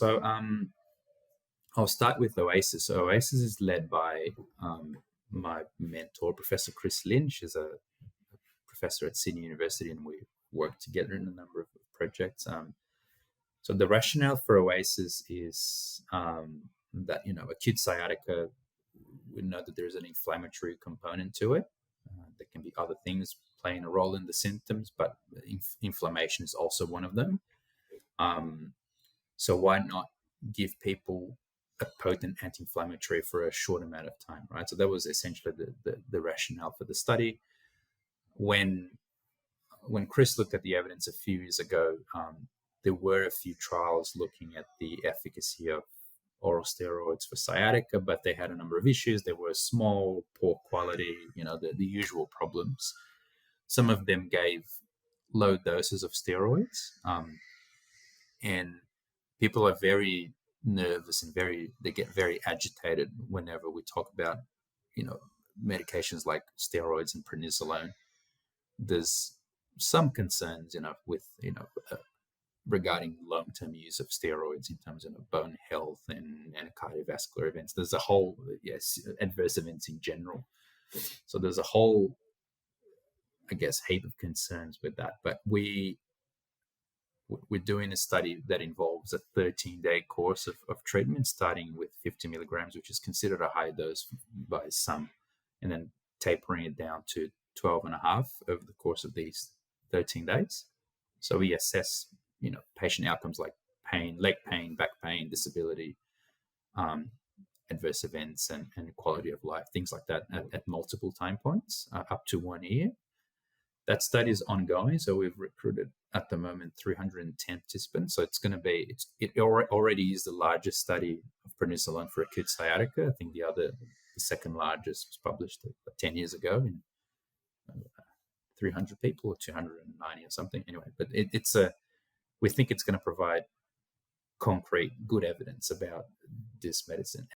So I'll start with OASIS. So OASIS is led by my mentor, Professor Chris Lynch, is a professor at Sydney University, and we work together in a number of projects. So the rationale for OASIS is that, acute sciatica, we know that there's an inflammatory component to it. There can be other things playing a role in the symptoms, but inflammation is also one of them. So why not give people a potent anti-inflammatory for a short amount of time, right? So that was essentially the rationale for the study. When Chris looked at the evidence a few years ago, there were a few trials looking at the efficacy of oral steroids for sciatica, but they had a number of issues. They were small, poor quality, the usual problems. Some of them gave low doses of steroids, and people are very nervous and they get very agitated whenever we talk about, medications like steroids and prednisone. There's some concerns, with, regarding long-term use of steroids in terms of bone health and cardiovascular events. There's a whole, adverse events in general. So there's a whole, heap of concerns with that. But we're doing a study that involves a 13-day course of treatment, starting with 50 milligrams, which is considered a high dose by some, and then tapering it down to 12.5 over the course of these 13 days. So we assess, patient outcomes like pain, leg pain, back pain, disability, adverse events, and quality of life, things like that at multiple time points, up to 1 year. That study is ongoing, so we've recruited at the moment 310 participants. So it's going to be, it already is the largest study of prednisone for acute sciatica. I think the second largest was published 10 years ago in 300 people or 290 or something. Anyway, but we think it's going to provide concrete, good evidence about this medicine.